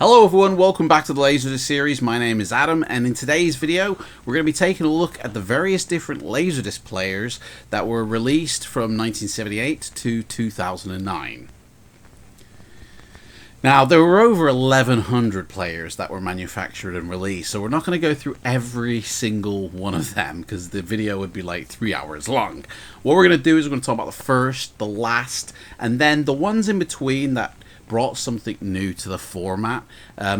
Hello everyone, welcome back to the Laserdisc series. My name is Adam, and in today's video we're going to be taking a look at the various different Laserdisc players that were released from 1978 to 2009. Now, there were over 1,100 players that were manufactured and released, so we're not going to go through every single one of them because the video would be like 3 hours long. What we're going to do is we're going to talk about the first, the last, and then the ones in between that brought something new to the format,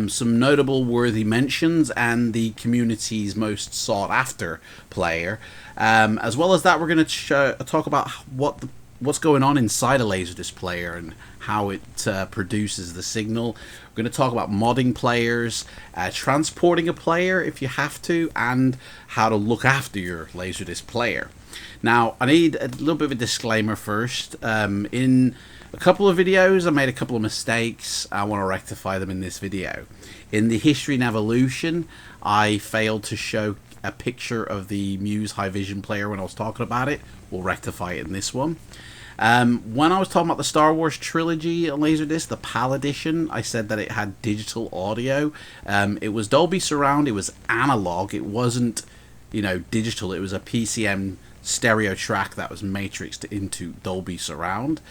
some notable worthy mentions, and the community's most sought after player. As well as that, we're going to talk about what's going on inside a Laserdisc player and how it produces the signal. We're going to talk about modding players, transporting a player if you have to, and how to look after your Laserdisc player. Now, I need a little bit of a disclaimer first. In a couple of videos I made a couple of mistakes. I want to rectify them in this video. In the History and Evolution, I failed to show a picture of the Muse High Vision player when I was talking about it. We'll rectify it in this one. When I was talking about the Star Wars trilogy on Laserdisc, the PAL edition, I said that it had digital audio. It was Dolby Surround, it was analog, it wasn't, digital. It was a PCM stereo track that was matrixed into Dolby Surround.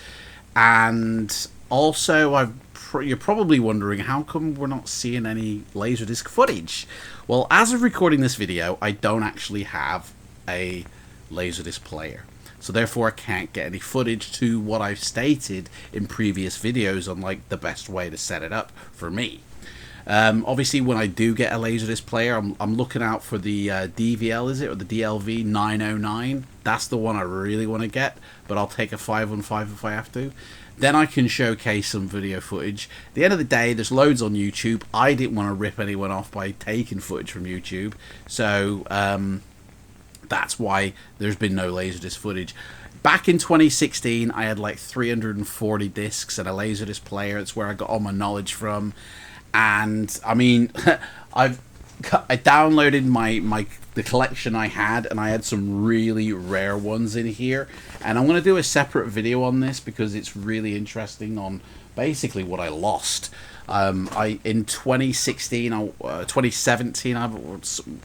And also, you're probably wondering, how come we're not seeing any Laserdisc footage? Well, as of recording this video, I don't actually have a Laserdisc player. So therefore, I can't get any footage to what I've stated in previous videos on like the best way to set it up for me. Obviously, when I do get a Laserdisc player, I'm looking out for the DVL, is it, or the DLV 909? That's the one I really want to get, but I'll take a 515 if I have to. Then I can showcase some video footage. At the end of the day, there's loads on YouTube. I didn't want to rip anyone off by taking footage from YouTube, so that's why there's been no Laserdisc footage. Back in 2016, I had like 340 discs and a Laserdisc player. It's where I got all my knowledge from. And I mean, I downloaded the collection I had, and I had some really rare ones in here. And I'm going to do a separate video on this because it's really interesting on basically what I lost. In 2016, 2017,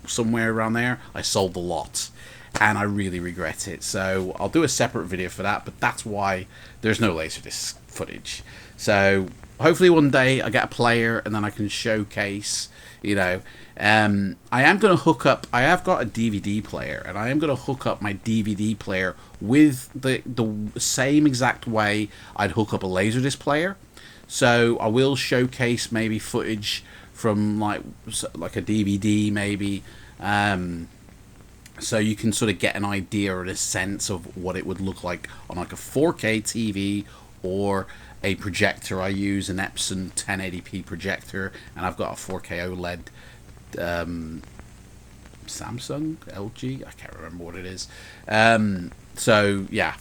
somewhere around there, I sold the lot, and I really regret it. So I'll do a separate video for that, but that's why there's no Laserdisc footage. So hopefully one day I get a player and then I can showcase, I am going to hook up, I have got a DVD player, and I am going to hook up my DVD player with the same exact way I'd hook up a Laserdisc player. So I will showcase maybe footage from like a DVD maybe, so you can sort of get an idea or a sense of what it would look like on like a 4K TV or a projector. I use an Epson 1080p projector, and I've got a 4K OLED Samsung, LG, I can't remember what it is. So yeah,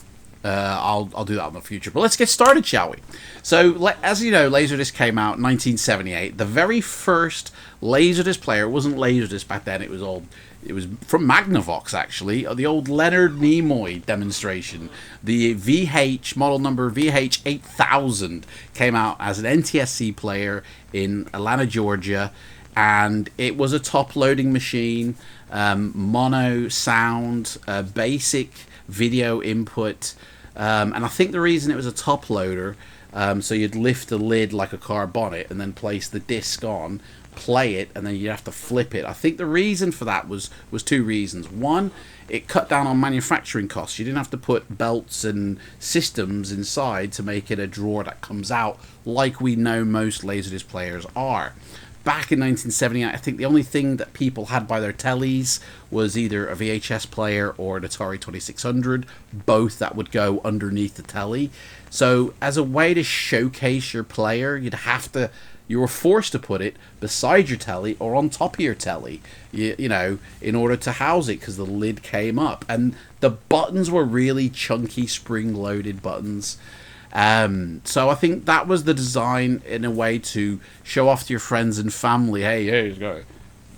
I'll do that in the future. But let's get started, shall we? So as you know, Laserdisc came out in 1978. The very first Laserdisc player, it wasn't Laserdisc back then. It was from Magnavox, actually, the old Leonard Nimoy demonstration. The VH, model number VH8000, came out as an NTSC player in Atlanta, Georgia, and it was a top-loading machine, mono sound, basic video input, and I think the reason it was a top loader, so you'd lift the lid like a car bonnet and then place the disc on, play it, and then you'd have to flip it. I think the reason for that was two reasons. One, it cut down on manufacturing costs. You didn't have to put belts and systems inside to make it a drawer that comes out like we know most Laserdisc players are. Back in 1978, I think the only thing that people had by their tellies was either a VHS player or an Atari 2600, both that would go underneath the telly. So as a way to showcase your player, you were forced to put it beside your telly or on top of your telly, in order to house it, because the lid came up. And the buttons were really chunky, spring-loaded buttons. So I think that was the design in a way to show off to your friends and family, hey, here's go.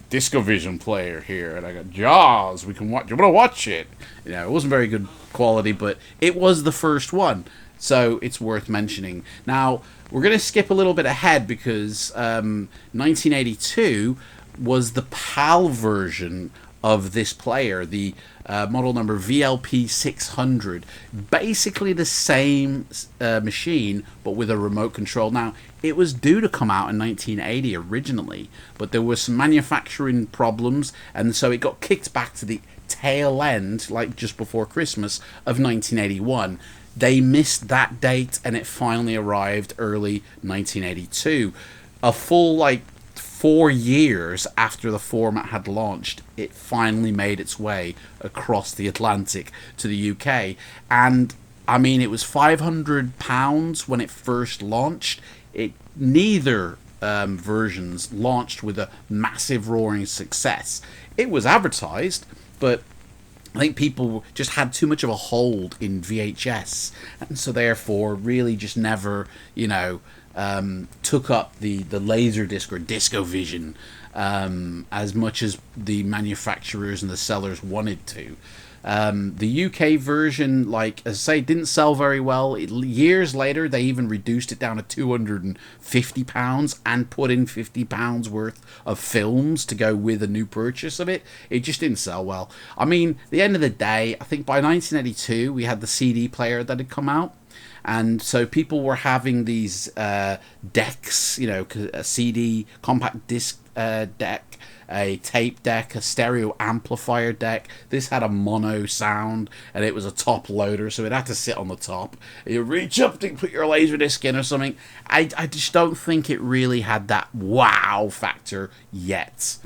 DiscoVision player here, and I got Jaws. We can watch. You want to watch it? You know, it wasn't very good quality, but it was the first one, so it's worth mentioning. Now we're going to skip a little bit ahead because 1982 was the PAL version of this player, the model number VLP 600. Basically the same machine, but with a remote control. Now, it was due to come out in 1980 originally, but there were some manufacturing problems, and so it got kicked back to the tail end, like just before Christmas of 1981. They missed that date, and it finally arrived early 1982. A full, like, 4 years after the format had launched, it finally made its way across the Atlantic to the UK. And, I mean, it was £500 when it first launched. Neither versions launched with a massive roaring success. It was advertised, but I think people just had too much of a hold in VHS, and so therefore really just never, you know, took up the Laserdisc or DiscoVision as much as the manufacturers and the sellers wanted to. The UK version, like as I say, didn't sell very well. Years later, they even reduced it down to £250 and put in £50 worth of films to go with a new purchase of it. It just didn't sell well. I mean, at the end of the day, I think by 1982, we had the CD player that had come out. And so people were having these decks, you know, a CD compact disc deck, a tape deck, a stereo amplifier deck. This had a mono sound, and it was a top loader, so it had to sit on the top. You reach up to put your Laserdisc in or something. I just don't think it really had that wow factor yet.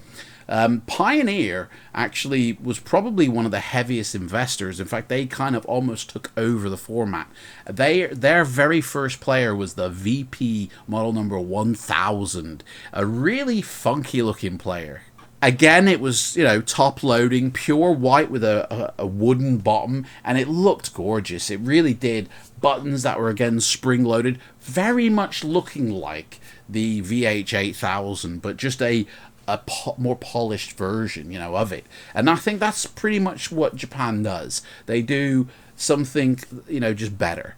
Pioneer actually was probably one of the heaviest investors. In fact, they kind of almost took over the format. Their very first player was the VP model number 1000, a really funky looking player. Again, it was, you know, top loading, pure white with a wooden bottom, and it looked gorgeous. It really did. Buttons that were, again, spring-loaded, very much looking like the VH8000, but just a more polished version, you know, of it. And I think that's pretty much what Japan does. They do something, you know, just better.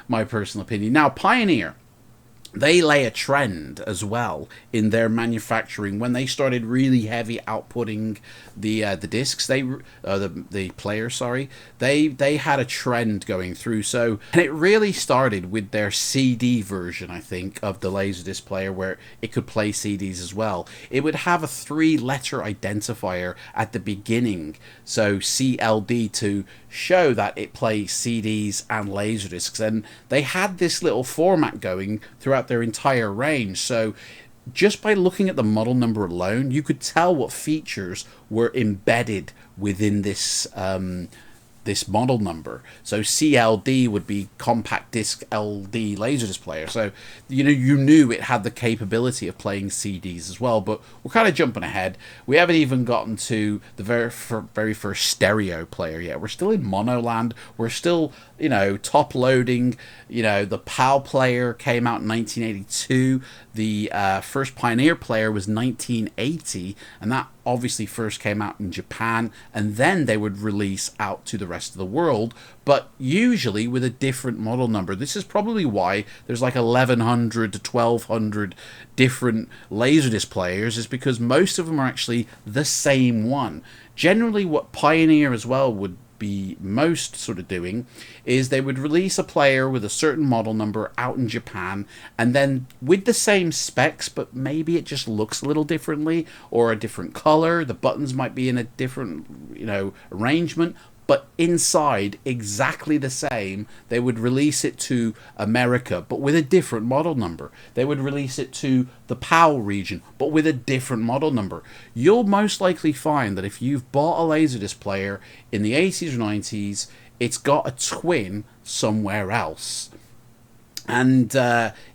My personal opinion. Now, Pioneer, they lay a trend as well in their manufacturing when they started really heavy outputting the discs. The player, sorry. They had a trend going through. So, and it really started with their CD version, I think, of the Laserdisc player, where it could play CDs as well. It would have a 3-letter identifier at the beginning, so CLD, to show that it plays CDs and Laserdiscs, and they had this little format going throughout their entire range. So just by looking at the model number alone, you could tell what features were embedded within this this model number. So CLD would be compact disc LD Laserdisc player. So, you know, you knew it had the capability of playing CDs as well. But we're kind of jumping ahead. We haven't even gotten to the very first stereo player yet. We're still in monoland. We're still, you know, top loading. You know, the PAL player came out in 1982. The first Pioneer player was 1980, and that obviously first came out in Japan, and then they would release out to the rest of the world, but usually with a different model number. This is probably why there's like 1100 to 1200 different Laserdisc players, is because most of them are actually the same one. Generally, what Pioneer as well would be most sort of doing is they would release a player with a certain model number out in Japan, and then with the same specs, but maybe it just looks a little differently, or a different color. The buttons might be in a different, you know, arrangement, but inside exactly the same. They would release it to America, but with a different model number. They would release it to the PAL region, but with a different model number. You'll most likely find that if you've bought a Laserdisc player in the 80s or 90s, it's got a twin somewhere else. And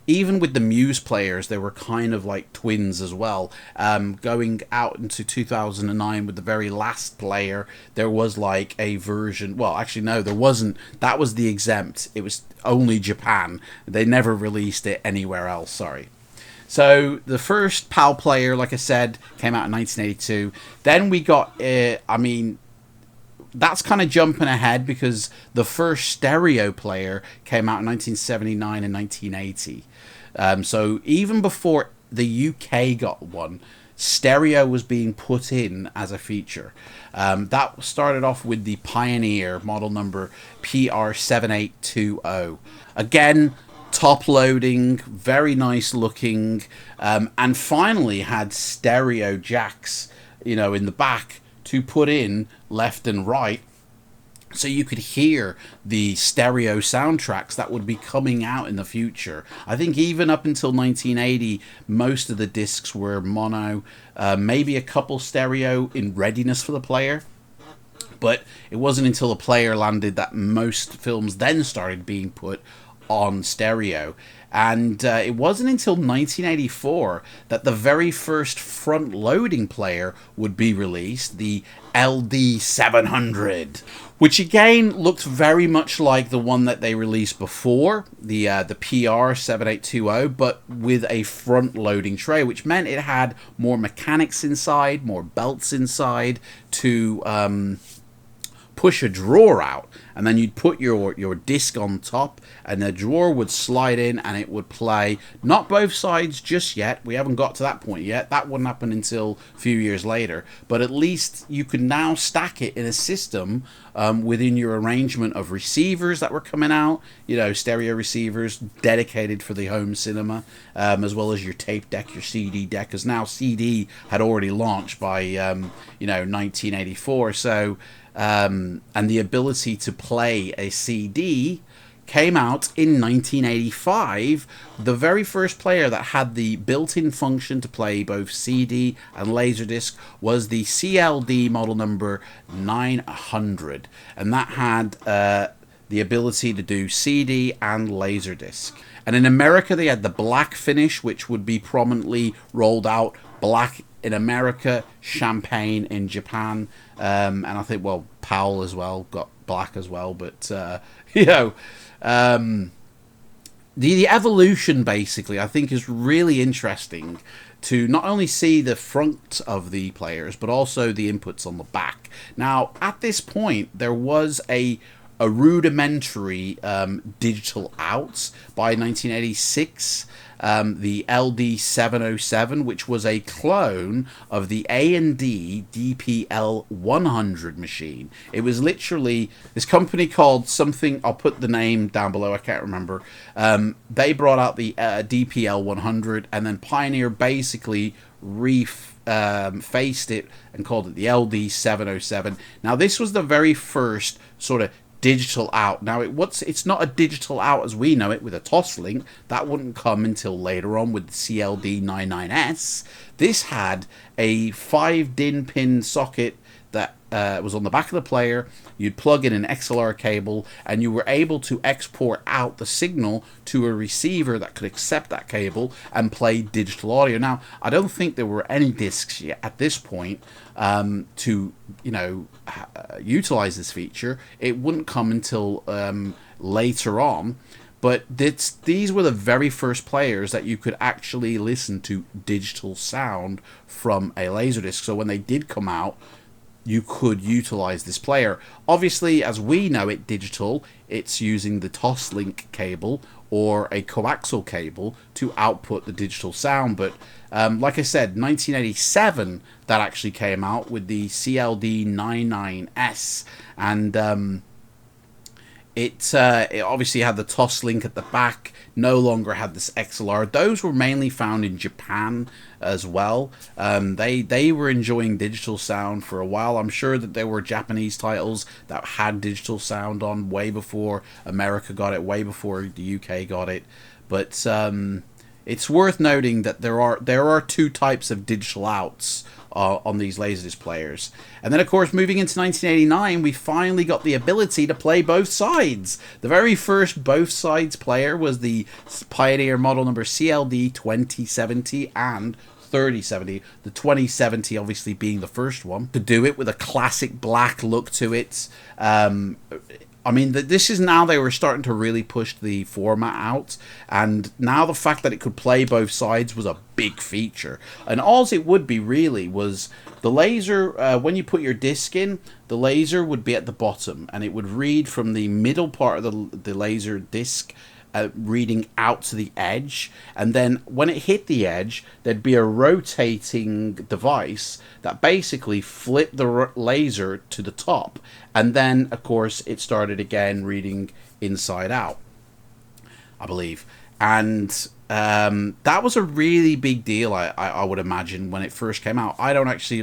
even with the Muse players, they were kind of like twins as well. Going out into 2009 with the very last player, there was like a version. Well, actually, no, there wasn't. That was the exempt. It was only Japan. They never released it anywhere else, sorry. So the first PAL player, like I said, came out in 1982. Then we got, I mean, that's kind of jumping ahead because the first stereo player came out in 1979 and 1980. So even before the UK got one, stereo was being put in as a feature. That started off with the Pioneer model number PR7820. Again, top loading, very nice looking, and finally had stereo jacks, you know, in the back to put in left and right, so you could hear the stereo soundtracks that would be coming out in the future. I think even up until 1980, most of the discs were mono, maybe a couple stereo in readiness for the player. But it wasn't until the player landed that most films then started being put on stereo. And it wasn't until 1984 that the very first front-loading player would be released, the LD700, which again looked very much like the one that they released before, the PR7820, but with a front-loading tray, which meant it had more mechanics inside, more belts inside to push a drawer out, and then you'd put your disc on top, and the drawer would slide in and it would play. Not both sides just yet, we haven't got to that point yet, that wouldn't happen until a few years later, but at least you could now stack it in a system within your arrangement of receivers that were coming out, you know, stereo receivers dedicated for the home cinema, as well as your tape deck, your CD deck, because now CD had already launched by 1984. So and the ability to play a CD came out in 1985. The very first player that had the built-in function to play both CD and Laserdisc was the CLD model number 900, and that had the ability to do CD and Laserdisc. And in America they had the black finish, which would be prominently rolled out, black in America, champagne in Japan, and I think, well, Powell as well got black as well. But the evolution basically, I think, is really interesting to not only see the front of the players but also the inputs on the back. Now, at this point, there was a rudimentary digital out by 1986. The LD707, which was a clone of the A&D DPL100 machine. It was literally this company called something, I'll put the name down below, I can't remember. They brought out the DPL100, and then Pioneer basically faced it and called it the LD707. Now, this was the very first sort of digital out. Now, it's not a digital out as we know it with a Toslink. That wouldn't come until later on with the CLD 99S. This had a 5-DIN pin socket that was on the back of the player. You'd plug in an XLR cable, and you were able to export out the signal to a receiver that could accept that cable and play digital audio. Now, I don't think there were any discs yet at this point to utilize this feature. It wouldn't come until later on. But these were the very first players that you could actually listen to digital sound from a Laserdisc. So when they did come out, you could utilize this player. Obviously, as we know it digital, it's using the Toslink cable or a coaxial cable to output the digital sound. But like I said, 1987, that actually came out with the CLD 99S, and it obviously had the Toslink at the back, no longer had this XLR. Those were mainly found in Japan as well. They were enjoying digital sound for a while. I'm sure that there were Japanese titles that had digital sound on way before America got it, way before the UK got it. But it's worth noting that there are two types of digital outs on these Laserdisc players. And then, of course, moving into 1989, we finally got the ability to play both sides. The very first both sides player was the Pioneer model number CLD 2070 and 3070. The 2070 obviously being the first one to do it, with a classic black look to it. I mean, this is now they were starting to really push the format out, and now the fact that it could play both sides was a big feature. And all it would be really was the laser, when you put your disc in, the laser would be at the bottom, and it would read from the middle part of the laser disc, reading out to the edge, and then when it hit the edge, there'd be a rotating device that basically flipped the laser to the top, and then of course it started again reading inside out, I believe. And that was a really big deal, I would imagine, when it first came out. I don't actually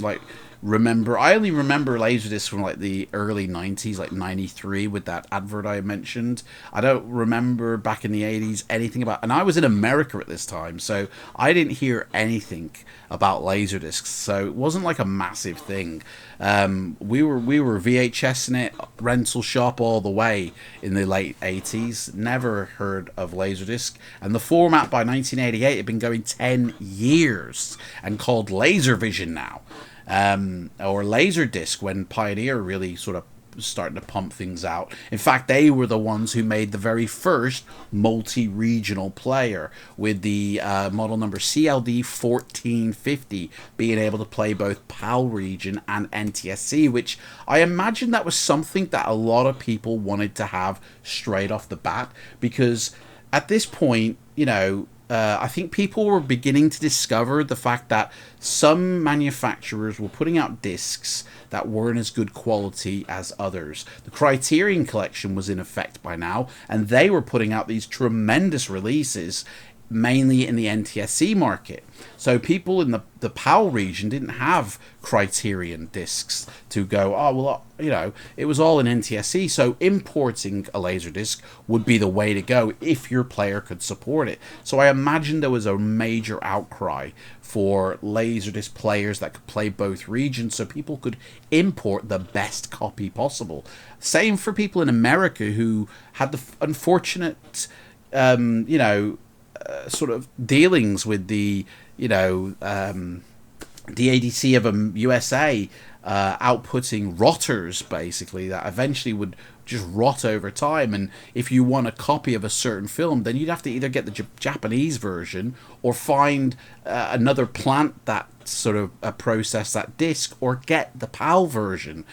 remember. I only remember Laserdisc from like the early 90s, like 93, with that advert I mentioned. I don't remember back in the 80s anything about, and I was in America at this time, so I didn't hear anything about Laserdiscs, so it wasn't like a massive thing. We were VHS in it, rental shop all the way in the late 80s. Never heard of Laserdisc, and the format by 1988 had been going 10 years and called Laservision now. Or Laserdisc, when Pioneer really sort of starting to pump things out. In fact, they were the ones who made the very first multi-regional player, with the model number CLD 1450 being able to play both PAL region and NTSC, which I imagine that was something that a lot of people wanted to have straight off the bat, because at this point, you know, I think people were beginning to discover the fact that some manufacturers were putting out discs that weren't as good quality as others. The Criterion Collection was in effect by now, and they were putting out these tremendous releases, mainly in the NTSC market. So people in the PAL region didn't have Criterion discs to go, oh, well, you know, it was all in NTSC, so importing a Laserdisc would be the way to go if your player could support it. So I imagine there was a major outcry for Laserdisc players that could play both regions, so people could import the best copy possible. Same for people in America who had the unfortunate, you know, sort of dealings with the, you know, the ADC of USA outputting rotters, basically, that eventually would just rot over time. And if you want a copy of a certain film, then you'd have to either get the Japanese version or find another plant that sort of process that disc, or get the PAL version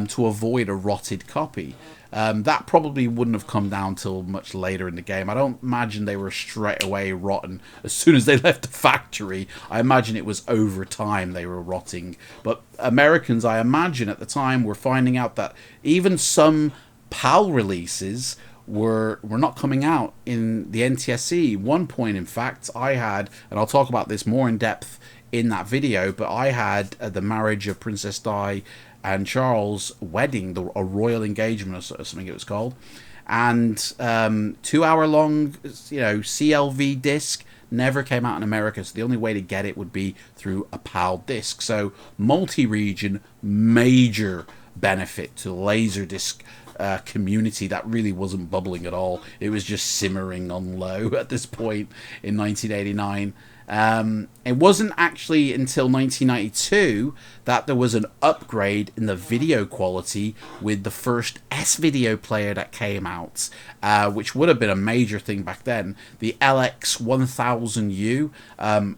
to avoid a rotted copy. That probably wouldn't have come down till much later in the game. I don't imagine they were straight away rotten as soon as they left the factory. I imagine it was over time they were rotting. But Americans, I imagine, at the time were finding out that even some PAL releases were not coming out in the NTSC. One point, in fact, I had, and I'll talk about this more in depth in that video, but I had the marriage of Princess Di and Charles' wedding, a royal engagement or something it was called, and 2 hour long, you know, CLV disc never came out in America, so the only way to get it would be through a PAL disc. So multi-region, major benefit to Laserdisc community that really wasn't bubbling at all. It was just simmering on low at this point in 1989. It wasn't actually until 1992 that there was an upgrade in the video quality with the first S-video player that came out, which would have been a major thing back then. The LX1000U,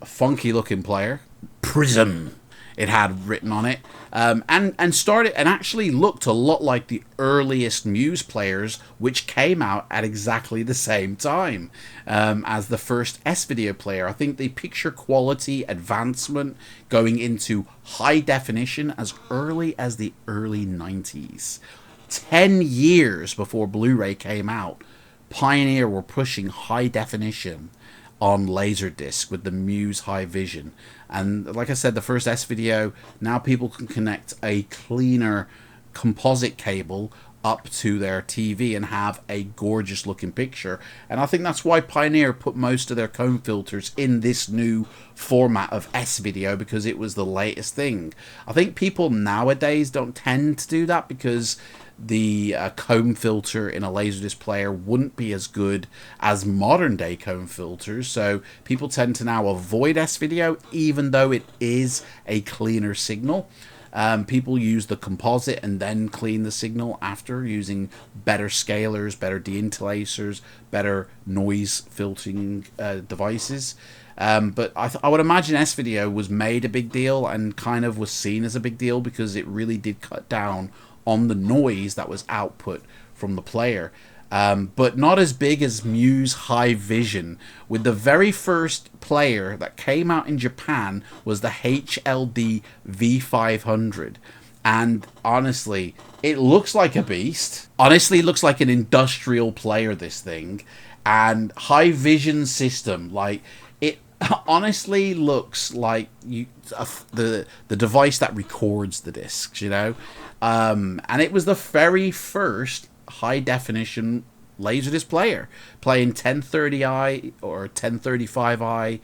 funky looking player, Prism, it had written on it, and started and actually looked a lot like the earliest Muse players, which came out at exactly the same time as the first S-video player. I think the picture quality advancement going into high definition as early as the early 90s. 10 years before Blu-ray came out, Pioneer were pushing high definition on Laserdisc with the Muse High Vision. And like I said, the first S-video, now people can connect a cleaner composite cable up to their TV and have a gorgeous looking picture. And I think that's why Pioneer put most of their comb filters in this new format of S-video, because it was the latest thing. I think people nowadays don't tend to do that because the comb filter in a Laserdisc player wouldn't be as good as modern day comb filters, so people tend to now avoid S-video, even though it is a cleaner signal. People use the composite and then clean the signal after, using better scalers, better deinterlacers, better noise filtering devices. But I would imagine S-Video was made a big deal and kind of was seen as a big deal because it really did cut down on the noise that was output from the player. But not as big as Muse High Vision, with the very first player that came out in Japan was the HLD V500. And honestly, it looks like a beast. Honestly, it looks like an industrial player, this thing. And High Vision system, like, it honestly looks like the device that records the discs, you know? And it was the very first high definition Laserdisc player, playing 1030i or 1035i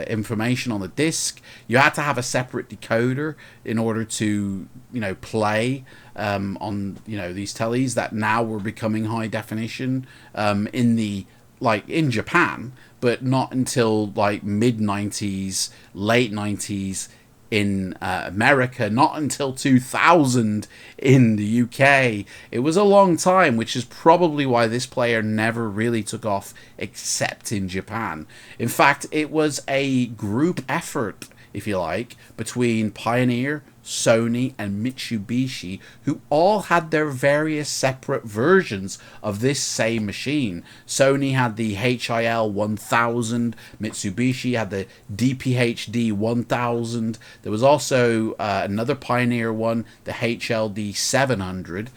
information on the disc. You had to have a separate decoder in order to, you know, play on, you know, these tellies that now were becoming high definition in Japan, but not until like mid 90s, late 90s in America, not until 2000 in the UK. It was a long time, which is probably why this player never really took off except in Japan. In fact, it was a group effort, if you like, between Pioneer, Sony, and Mitsubishi, who all had their various separate versions of this same machine. Sony had the HIL 1000, Mitsubishi had the DPHD 1000. There was also another Pioneer one, the HLD 700.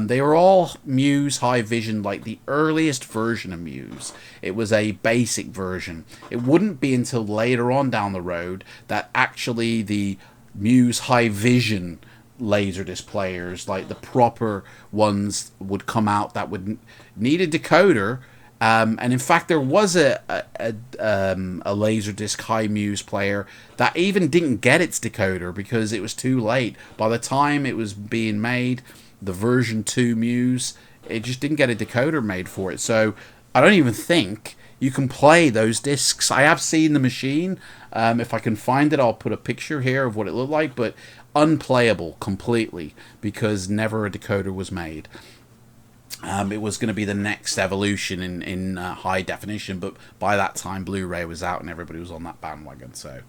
They were all Muse High Vision, like the earliest version of Muse. It was a basic version. It wouldn't be until later on down the road that actually the Muse High Vision Laserdisc players, like the proper ones, would come out that would need a decoder. And in fact, there was a Laserdisc High Muse player that even didn't get its decoder because it was too late. By the time it was being made, the version 2 Muse, it just didn't get a decoder made for it. So I don't even think you can play those discs. I have seen the machine. If I can find it, I'll put a picture here of what it looked like, but unplayable completely because never a decoder was made. It was going to be the next evolution in high definition, but by that time Blu-ray was out and everybody was on that bandwagon. So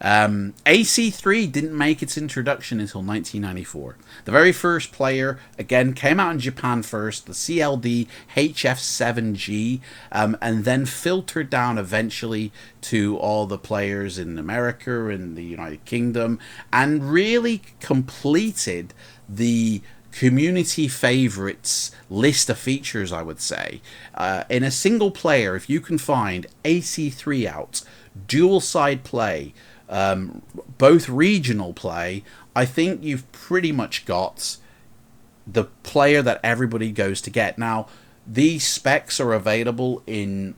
AC3 didn't make its introduction until 1994. The very first player, again, came out in Japan first, the CLD HF7G, and then filtered down eventually to all the players in America and the United Kingdom, and really completed the community favorites list of features, I would say. In a single player, if you can find AC3 out, dual side play, both regional play, I think you've pretty much got the player that everybody goes to get. Now, these specs are available in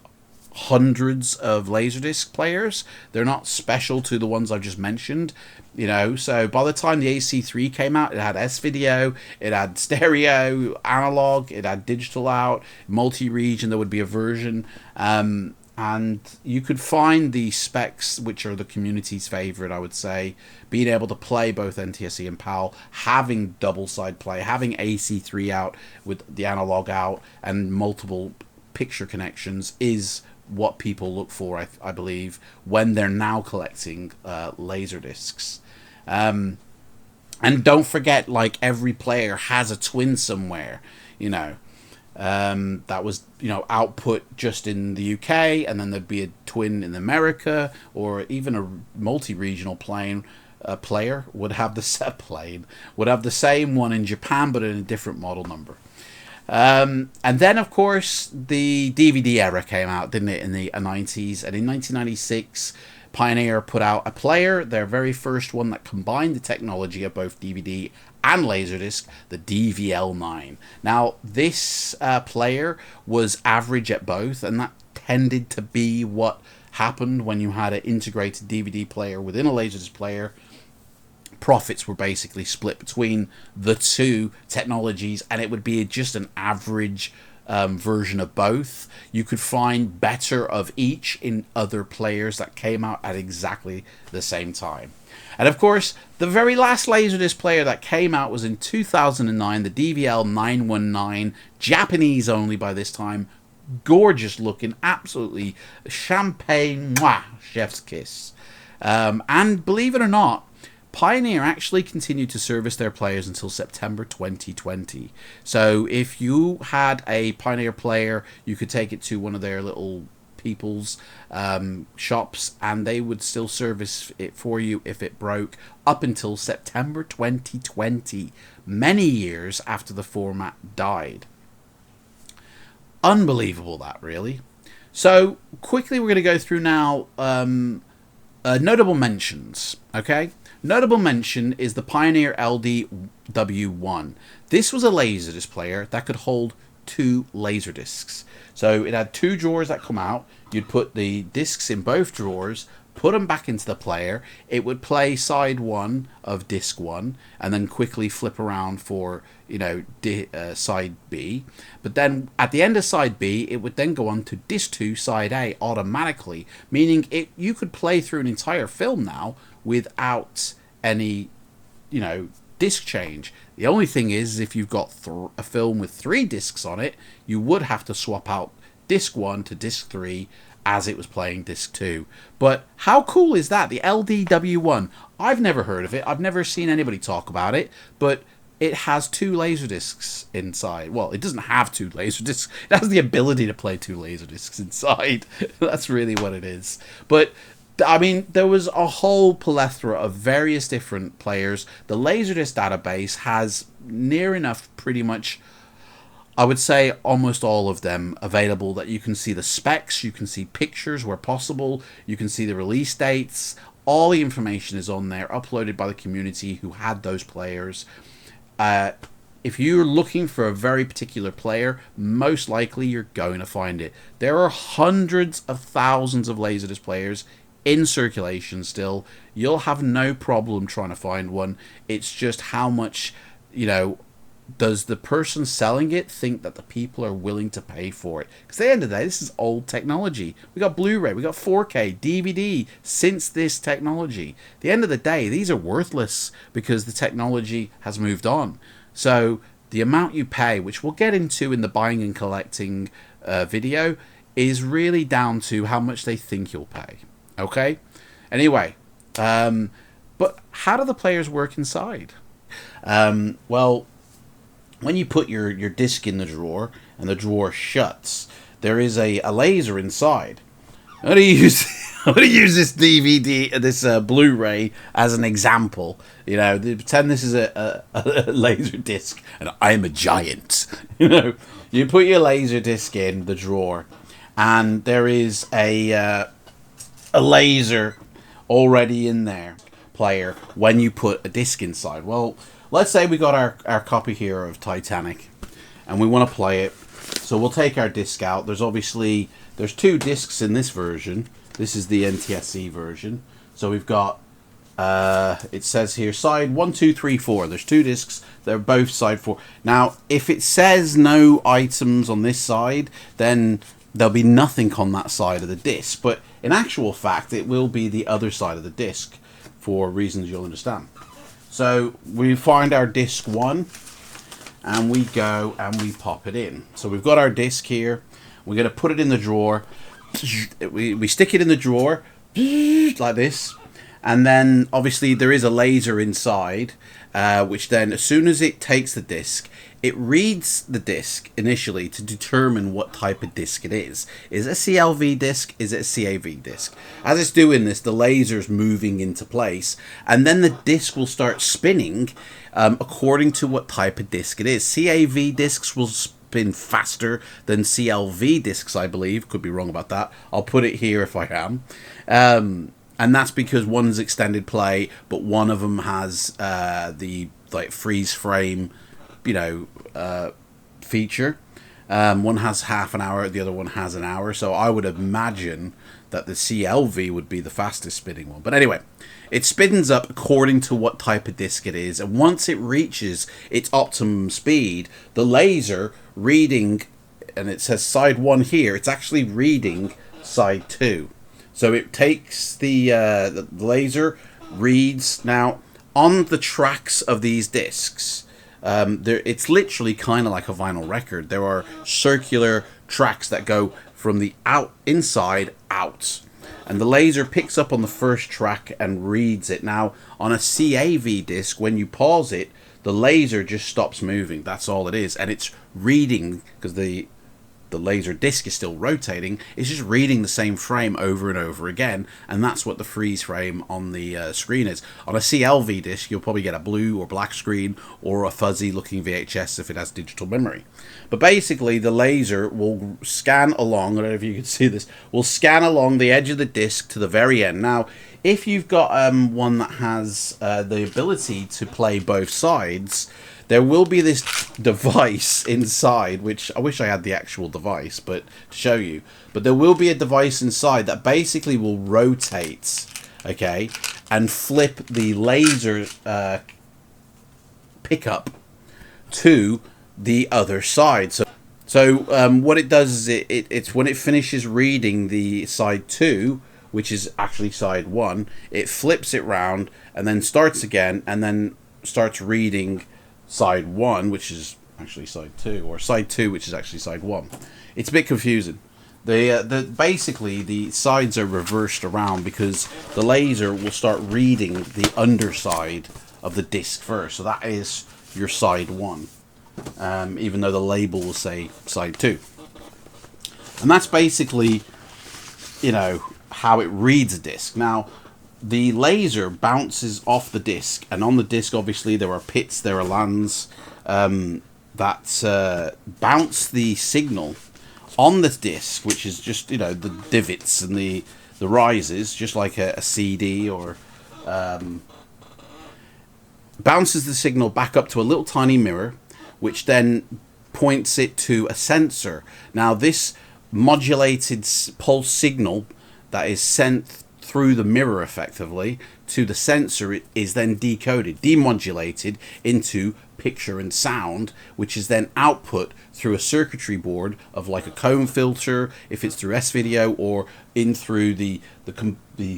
hundreds of Laserdisc players. They're not special to the ones I've just mentioned, you know. So by the time the AC3 came out, it had S-Video, it had stereo, analog, it had digital out, multi-region. There would be a version, and you could find the specs, which are the community's favorite, I would say. Being able to play both NTSC and PAL, having double side play, having AC3 out with the analog out, and multiple picture connections is what people look for, I believe, when they're now collecting laser discs. And don't forget, like, every player has a twin somewhere, you know. That was, you know, output just in the UK, and then there'd be a twin in America, or even a multi-regional player would have the same one in Japan, but in a different model number. And then, of course, the DVD era came out, didn't it, in the 90s? And in 1996, Pioneer put out a player, their very first one that combined the technology of both DVD and Laserdisc, the DVL9. Now, this player was average at both, and that tended to be what happened when you had an integrated DVD player within a Laserdisc player. Profits were basically split between the two technologies, and it would be just an average version of both. You could find better of each in other players that came out at exactly the same time. And of course, the very last Laserdisc player that came out was in 2009, the DVL 919, Japanese only by this time. Gorgeous looking, absolutely champagne, mwah, chef's kiss. And believe it or not, Pioneer actually continued to service their players until September 2020. So if you had a Pioneer player, you could take it to one of their little people's shops, and they would still service it for you if it broke up until September 2020, many years after the format died. Unbelievable, that, really. So quickly we're going to go through now notable mentions. Okay, notable mention is the Pioneer LDW1. This was a Laserdisc player that could hold 2 Laserdiscs. So it had 2 drawers that come out. You'd put the discs in both drawers, put them back into the player. It would play side 1 of disc 1 and then quickly flip around for, you know, side B. But then at the end of side B, it would then go on to disc 2 side A automatically, meaning you could play through an entire film now without any, you know, disc change. The only thing is, if you've got a film with 3 discs on it, you would have to swap out disc 1 to disc 3 as it was playing disc 2. But how cool is that? The LDW1. I've never heard of it. I've never seen anybody talk about it, but it has 2 Laserdiscs inside. Well, it doesn't have 2 Laserdiscs. It has the ability to play 2 Laserdiscs inside. That's really what it is. But I mean, there was a whole plethora of various different players. The Laserdisc database has near enough pretty much, I would say almost all of them available, that you can see the specs, you can see pictures where possible, you can see the release dates. All the information is on there, uploaded by the community who had those players. If you're looking for a very particular player, most likely you're going to find it. There are hundreds of thousands of Laserdisc players in circulation still. You'll have no problem trying to find one. It's just how much, you know, does the person selling it think that the people are willing to pay for it? Because at the end of the day, this is old technology. We got Blu-ray, we got 4K, DVD, since this technology. At the end of the day, these are worthless because the technology has moved on. So the amount you pay, which we'll get into in the buying and collecting video, is really down to how much they think you'll pay. Okay? Anyway, but how do the players work inside? Well, when you put your disc in the drawer and the drawer shuts, there is a laser inside. I'm going to use this DVD, this Blu-ray as an example. You know, pretend this is a laser disc and I'm a giant. You know, you put your laser disc in the drawer and there is a laser already in there, player, when you put a disc inside. Well, let's say we got our copy here of Titanic and we want to play it. So we'll take our disc out. There's 2 discs in this version. This is the NTSC version. So we've got, it says here, side 1, 2, 3, 4. There's 2 discs. They're both side 4. Now, if it says no items on this side, then there'll be nothing on that side of the disc. But in actual fact, it will be the other side of the disc for reasons you'll understand. So we find our disc 1 and we go and we pop it in. So we've got our disc here. We're going to put it in the drawer. We stick it in the drawer like this. And then obviously there is a laser inside, which then as soon as it takes the disc, it reads the disc initially to determine what type of disc it is. Is it a CLV disc? Is it a CAV disc? As it's doing this, the laser's moving into place, and then the disc will start spinning according to what type of disc it is. CAV discs will spin faster than CLV discs, I believe. Could be wrong about that. I'll put it here if I am. And that's because one's extended play, but one of them has the freeze frame, you know, feature. One has half an hour, the other one has an hour. So I would imagine that the CLV would be the fastest spinning one. But anyway, it spins up according to what type of disc it is. And once it reaches its optimum speed, the laser reading and it says side 1 here, it's actually reading side 2. So it takes the laser, reads. Now, on the tracks of these discs, it's literally kind of like a vinyl record. There are circular tracks that go from the inside out. And the laser picks up on the first track and reads it. Now, on a CAV disc, when you pause it, the laser just stops moving. That's all it is. And it's reading, because the laser disc is still rotating, it's just reading the same frame over and over again, and that's what the freeze frame on the screen is. On a CLV disc, you'll probably get a blue or black screen, or a fuzzy looking VHS if it has digital memory. But basically, the laser will scan along, I don't know if you can see this, will scan along the edge of the disc to the very end. Now, if you've got one that has the ability to play both sides, there will be this device inside, which I wish I had the actual device, but to show you. But there will be a device inside that basically will rotate, okay, and flip the laser pickup to the other side. So what it does is it's when it finishes reading the side 2, which is actually side 1, it flips it round and then starts again, and then starts reading side 1, which is actually side 2, or side 2, which is actually side 1. It's a bit confusing. Basically the sides are reversed around because the laser will start reading the underside of the disc first. So that is your side 1, even though the label will say side 2. And that's basically, you know, how it reads a disc. Now, the laser bounces off the disc, and on the disc, obviously, there are pits, there are lands that bounce the signal on the disc, which is just, you know, the divots and the rises, just like a CD, or bounces the signal back up to a little tiny mirror, which then points it to a sensor. Now, this modulated pulse signal that is sent through the mirror effectively to the sensor, it is then decoded, demodulated into picture and sound, which is then output through a circuitry board of like a comb filter if it's through S-Video, or in through the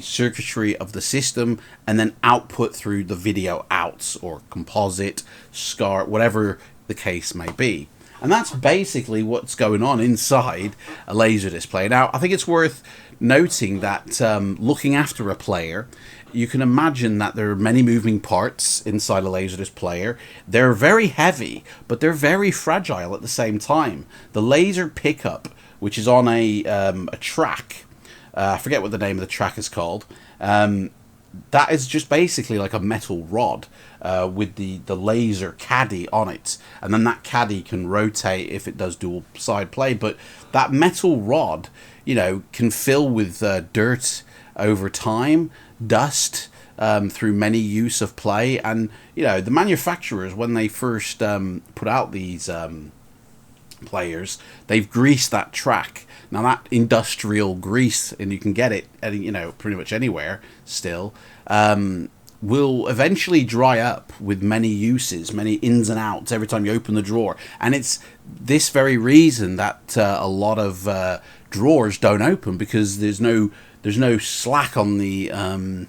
circuitry of the system, and then output through the video outs or composite, SCART, whatever the case may be. And that's basically what's going on inside a Laserdisc player. Now, I think it's worth noting that looking after a player, you can imagine that there are many moving parts inside a Laserdisc player. They're very heavy, but they're very fragile at the same time. The laser pickup, which is on a track, I forget what the name of the track is called, that is just basically like a metal rod with the laser caddy on it, and then that caddy can rotate if it does dual side play. But that metal rod, you know, can fill with dirt over time, dust through many use of play. And you know, the manufacturers, when they first put out these players, they've greased that track. Now, that industrial grease, and you can get it at, you know, pretty much anywhere still, will eventually dry up with many uses, many ins and outs every time you open the drawer. And it's this very reason that a lot of drawers don't open, because there's no slack on that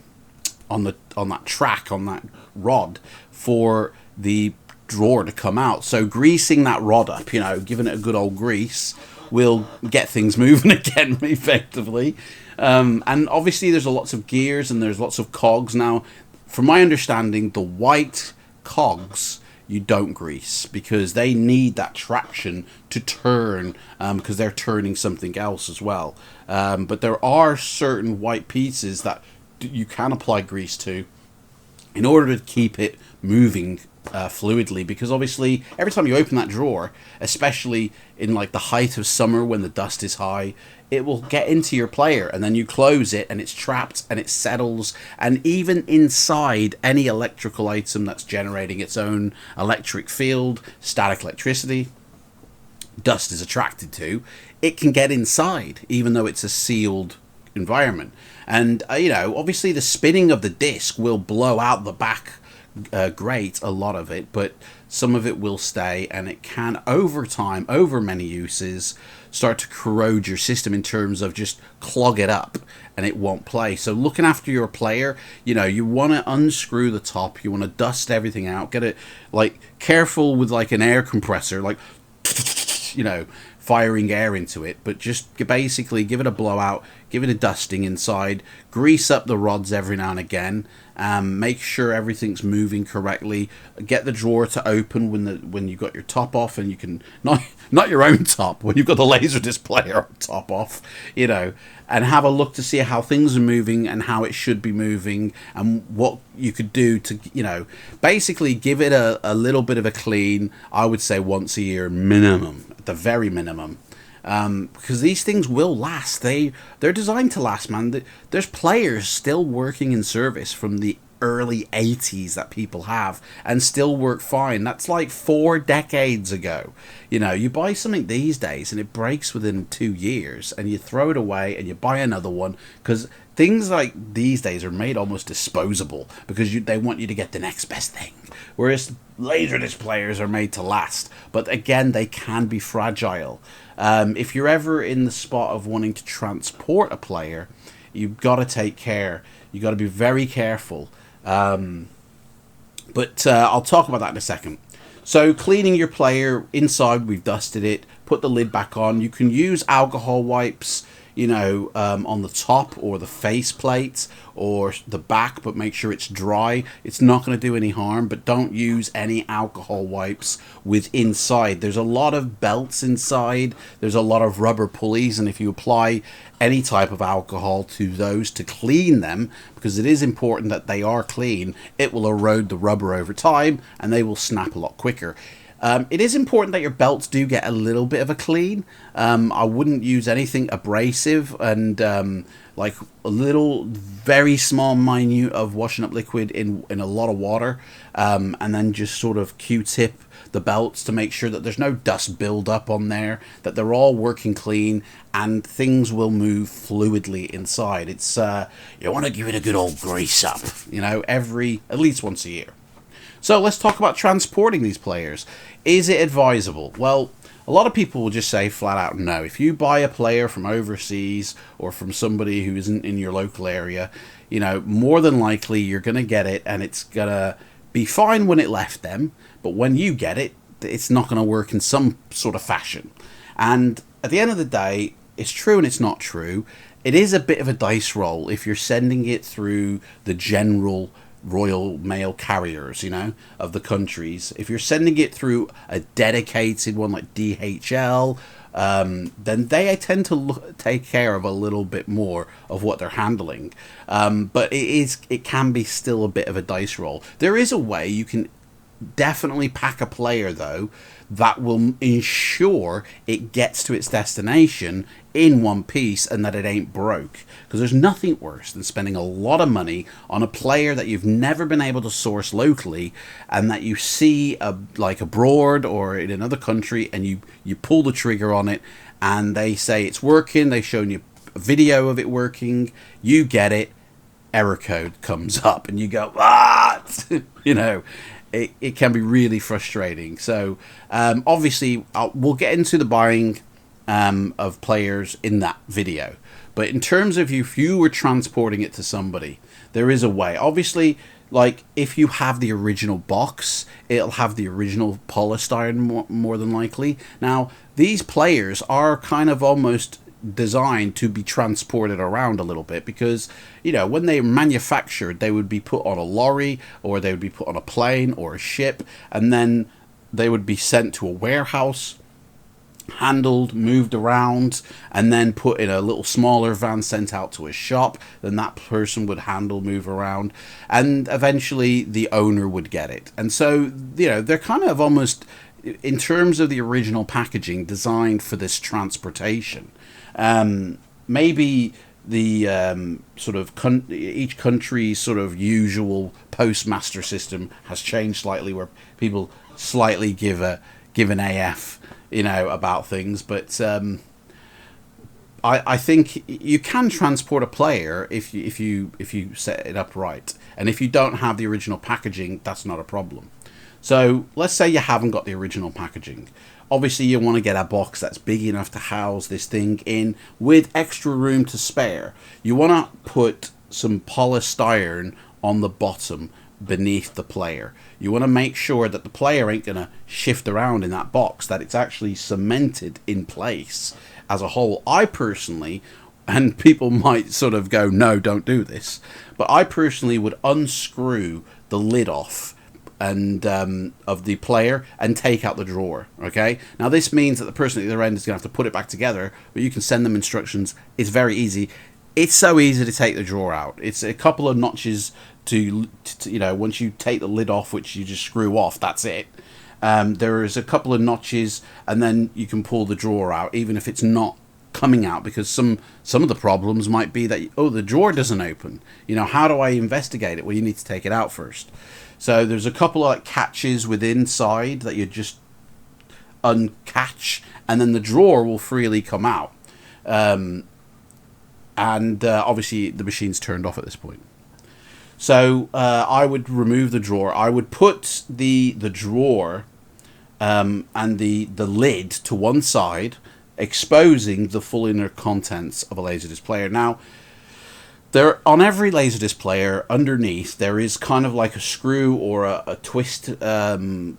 track, on that rod, for the drawer to come out. So greasing that rod up, you know, giving it a good old grease, will get things moving again effectively. And obviously there's lots of gears and there's lots of cogs. Now, from my understanding, the white cogs you don't grease, because they need that traction to turn, because they're turning something else as well. But there are certain white pieces that you can apply grease to in order to keep it moving fluidly, because obviously every time you open that drawer, especially in like the height of summer when the dust is high, it will get into your player, and then you close it and it's trapped and it settles. And even inside any electrical item that's generating its own electric field, static electricity, dust is attracted to, it can get inside even though it's a sealed environment. And you know, obviously the spinning of the disc will blow out the back grate, a lot of it, but some of it will stay, and it can, over time, over many uses, start to corrode your system in terms of just clog it up and it won't play. So looking after your player, you know, you want to unscrew the top, you want to dust everything out, get it, like, careful with like an air compressor, like, you know, firing air into it, but just basically give it a blowout, give it a dusting inside, grease up the rods every now and again, make sure everything's moving correctly, get the drawer to open when you got your top off, and you can not your own top, when you've got the Laserdisc player top off, you know, and have a look to see how things are moving and how it should be moving, and what you could do to, you know, basically give it a little bit of a clean. I would say once a year minimum, at the very minimum. Because these things will last. They're designed to last, man. There's players still working in service from the early 80s that people have and still work fine. That's like 4 decades ago. You know, you buy something these days and it breaks within 2 years, and you throw it away and you buy another one, because things like these days are made almost disposable, because they want you to get the next best thing. Whereas Laserdisc players are made to last. But again, they can be fragile. If you're ever in the spot of wanting to transport a player, you've got to take care. You've got to be very careful. But I'll talk about that in a second. So cleaning your player inside, we've dusted it, put the lid back on. You can use alcohol wipes, you know, on the top or the face plate or the back, but make sure it's dry. It's not going to do any harm, but don't use any alcohol wipes with inside. There's a lot of belts inside, there's a lot of rubber pulleys, and if you apply any type of alcohol to those to clean them, because it is important that they are clean, it will erode the rubber over time and they will snap a lot quicker. It is important that your belts do get a little bit of a clean. I wouldn't use anything abrasive, and like a little, very small, minute of washing up liquid in a lot of water, and then just sort of Q-tip the belts to make sure that there's no dust build-up on there, that they're all working clean, and things will move fluidly inside. It's you want to give it a good old grease up, you know, at least once a year. So let's talk about transporting these players. Is it advisable? Well, a lot of people will just say flat out no. If you buy a player from overseas or from somebody who isn't in your local area, you know, more than likely you're going to get it and it's going to be fine when it left them, but when you get it, it's not going to work in some sort of fashion. And at the end of the day, it's true and it's not true. It is a bit of a dice roll if you're sending it through the general Royal Mail carriers, you know, of the countries. If you're sending it through a dedicated one like DHL, then they tend to take care of a little bit more of what they're handling. But it can be still a bit of a dice roll. There is a way you can definitely pack a player, though, that will ensure it gets to its destination in one piece and that it ain't broke. Because there's nothing worse than spending a lot of money on a player that you've never been able to source locally, and that you see like abroad or in another country, and you pull the trigger on it and they say it's working, they've shown you a video of it working, you get it, error code comes up and you go, what? You know, it can be really frustrating. So obviously we'll get into the buying of players in that video, but in terms of if you were transporting it to somebody, there is a way. Obviously, like if you have the original box, it'll have the original polystyrene more than likely. Now these players are kind of almost designed to be transported around a little bit, because, you know, when they manufactured, they would be put on a lorry or they would be put on a plane or a ship, and then they would be sent to a warehouse, handled, moved around, and then put in a little smaller van, sent out to a shop. Then that person would handle, move around, and eventually the owner would get it. And so, you know, they're kind of almost, in terms of the original packaging, designed for this transportation. Maybe the sort of each country's sort of usual postmaster system has changed slightly, where people slightly give an AF, you know, about things. But I think you can transport a player if you set it up right, and if you don't have the original packaging, that's not a problem. So let's say you haven't got the original packaging. Obviously you want to get a box that's big enough to house this thing in with extra room to spare. You want to put some polystyrene on the bottom beneath the player. You want to make sure that the player ain't going to shift around in that box, that it's actually cemented in place as a whole. I personally, and people might sort of go, no, don't do this, but I personally would unscrew the lid off and of the player and take out the drawer. Okay, now this means that the person at the other end is going to have to put it back together, but you can send them instructions. It's very easy. It's so easy to take the drawer out. It's a couple of notches to you know, once you take the lid off, which you just screw off, that's it. There is a couple of notches, and then you can pull the drawer out, even if it's not coming out, because some of the problems might be that, oh, the drawer doesn't open. You know, how do I investigate it? Well, you need to take it out first. So there's a couple of catches within inside that you just uncatch, and then the drawer will freely come out. Obviously the machine's turned off at this point. So I would remove the drawer. I would put the drawer and the lid to one side, exposing the full inner contents of a Laserdisc player. Now, there, on every Laserdisc player, underneath, there is kind of like a screw or a twist dial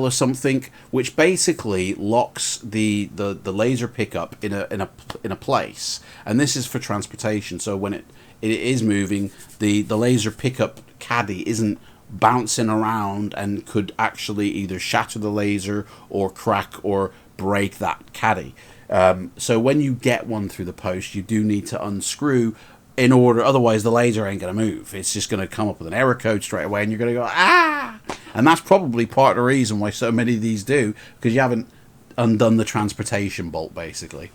or something, which basically locks the laser pickup in a place. And this is for transportation. So when it is moving, the laser pickup caddy isn't bouncing around and could actually either shatter the laser or crack or break that caddy. So when you get one through the post, you do need to unscrew in order, otherwise the laser ain't going to move. It's just going to come up with an error code straight away, and you're going to go, ah! And that's probably part of the reason why so many of these do, because you haven't undone the transportation bolt, basically.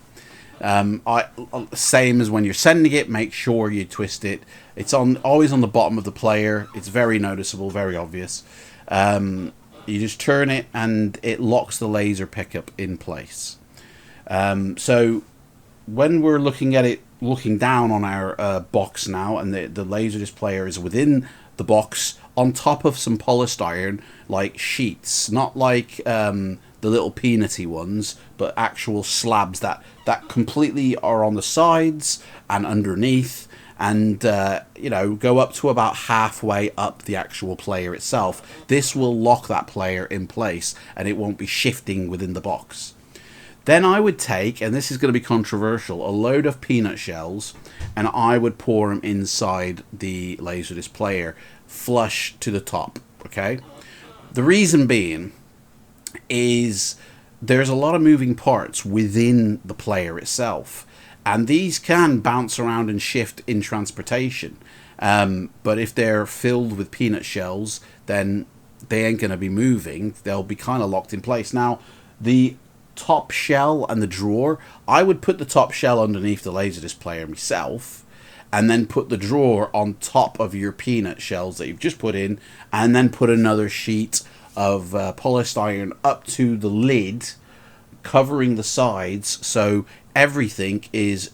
Same as when you're sending it, make sure you twist it. It's always on the bottom of the player. It's very noticeable, very obvious. You just turn it, and it locks the laser pickup in place. So when we're looking at it, looking down on our box now, and the Laserdisc player is within the box on top of some polystyrene like sheets, not like the little peanutty ones, but actual slabs that completely are on the sides and underneath, and you know, go up to about halfway up the actual player itself. This will lock that player in place, and it won't be shifting within the box. Then I would take, and this is going to be controversial, a load of peanut shells, and I would pour them inside the Laserdisc player, flush to the top, okay? The reason being is there's a lot of moving parts within the player itself, and these can bounce around and shift in transportation. But if they're filled with peanut shells, then they ain't going to be moving. They'll be kind of locked in place. Now, the top shell and the drawer, I would put the top shell underneath the Laserdisc player myself, and then put the drawer on top of your peanut shells that you've just put in, and then put another sheet of polystyrene up to the lid, covering the sides, so everything is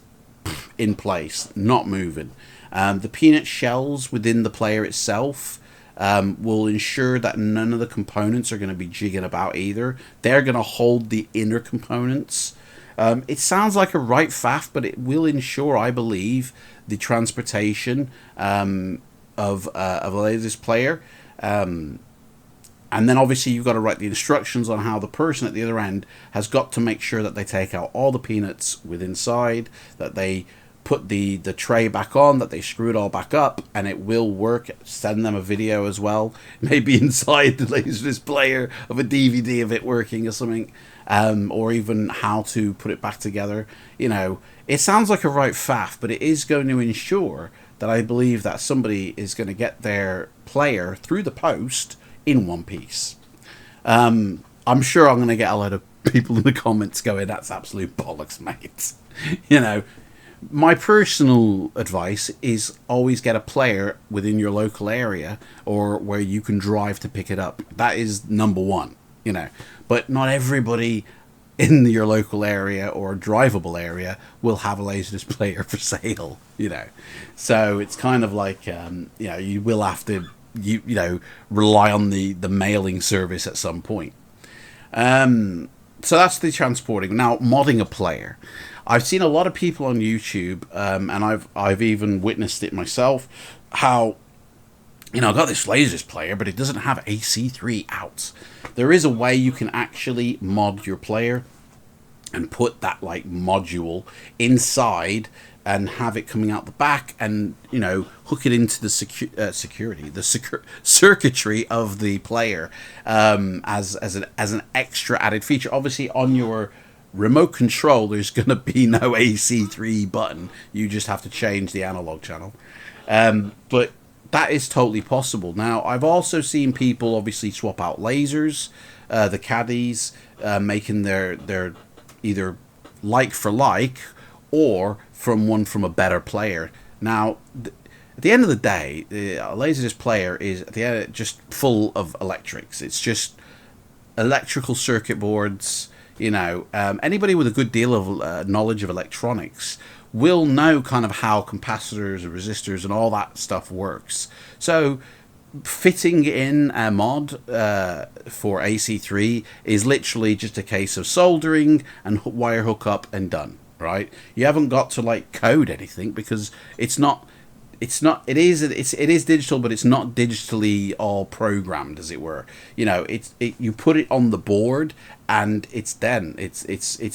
in place, not moving. The peanut shells within the player itself will ensure that none of the components are going to be jigging about either. They're going to hold the inner components. It sounds like a right faff, but it will ensure, I believe, the transportation of a Laserdisc player. And then obviously you've got to write the instructions on how the person at the other end has got to make sure that they take out all the peanuts with inside, that they put the tray back on, that they screw it all back up, and it will work. Send them a video as well, maybe inside the Laserdisc player of a DVD of it working or something, or even how to put it back together. You know, it sounds like a right faff, but it is going to ensure that I believe that somebody is going to get their player through the post in one piece. I'm sure I'm going to get a lot of people in the comments going, that's absolute bollocks, mate. You know, my personal advice is always get a player within your local area or where you can drive to pick it up. That is number one, you know. But not everybody in your local area or drivable area will have a Laserdisc player for sale, you know. So it's kind of like, you know, you will have to you know, rely on the mailing service at some point. So that's the transporting. Now, modding a player. I've seen a lot of people on YouTube, and I've even witnessed it myself, how, you know, I've got this Laserdisc player, but it doesn't have AC3 out. There is a way you can actually mod your player and put that like module inside and have it coming out the back, and, you know, hook it into the circuitry of the player, as an extra added feature. Obviously, on your remote control, there's going to be no AC3 button. You just have to change the analog channel. But that is totally possible. Now, I've also seen people obviously swap out lasers, the caddies, making their either like for like, or from a better player. Now, at the end of the day, a Laserdisc player is at the end just full of electrics. It's just electrical circuit boards. You know, anybody with a good deal of knowledge of electronics will know kind of how capacitors and resistors and all that stuff works. So fitting in a mod for AC3 is literally just a case of soldering and wire hookup and done. Right? You haven't got to like code anything, because it is digital, but it's not digitally all programmed, as it were. You know, you put it on the board, and it's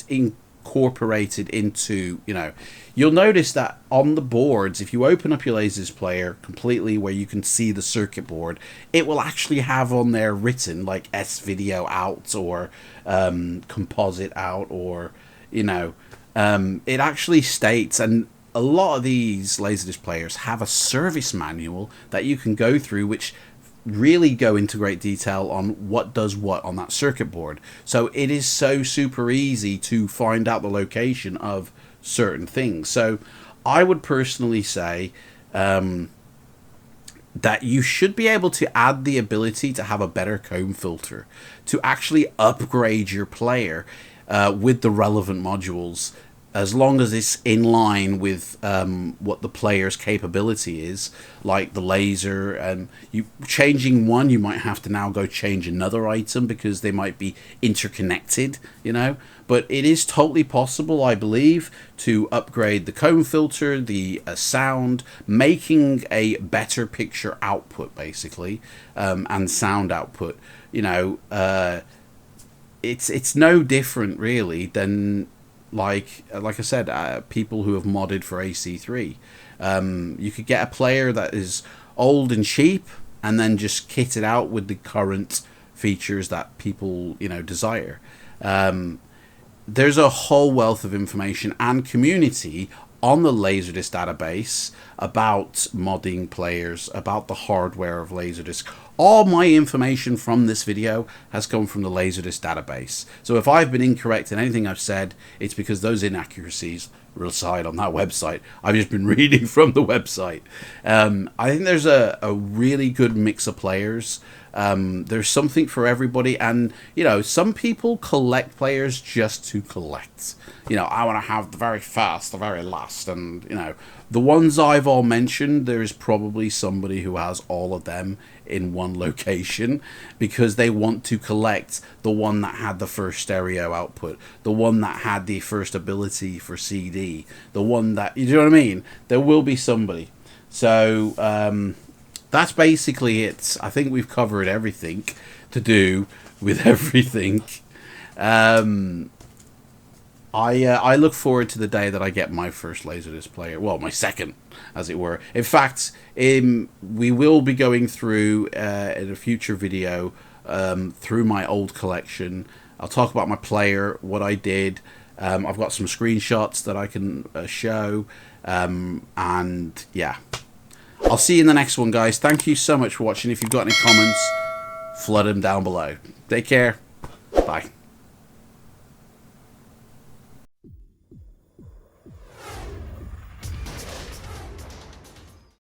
incorporated into, you know, you'll notice that on the boards, if you open up your Laserdisc player completely where you can see the circuit board, it will actually have on there written like S-video out, or composite out, or, you know, it actually states, and a lot of these Laserdisc players have a service manual that you can go through, which really go into great detail on what does what on that circuit board. So it is so super easy to find out the location of certain things. So I would personally say that you should be able to add the ability to have a better comb filter, to actually upgrade your player with the relevant modules, as long as it's in line with what the player's capability is, like the laser. And you changing one, you might have to now go change another item because they might be interconnected, you know. But it is totally possible, I believe, to upgrade the comb filter, the sound, making a better picture output, basically, and sound output. You know, it's no different really than like I said, people who have modded for AC3. You could get a player that is old and cheap, and then just kit it out with the current features that people, you know, desire. There's a whole wealth of information and community on the Laserdisc database about modding players, about the hardware of Laserdisc. All my information from this video has come from the Laserdisc database. So if I've been incorrect in anything I've said, it's because those inaccuracies reside on that website. I've just been reading from the website. I think there's a really good mix of players. There's something for everybody, and, you know, some people collect players just to collect. You know, I want to have the very first, the very last, and, you know, the ones I've all mentioned, there is probably somebody who has all of them in one location because they want to collect the one that had the first stereo output, the one that had the first ability for CD, the one that, you know what I mean? There will be somebody. So that's basically it. I think we've covered everything to do with everything. I look forward to the day that I get my first Laserdisc player. Well, my second, as it were. In fact, we will be going through in a future video through my old collection. I'll talk about my player, what I did. I've got some screenshots that I can show. And yeah, I'll see you in the next one, guys. Thank you so much for watching. If you've got any comments, flood them down below. Take care. Bye.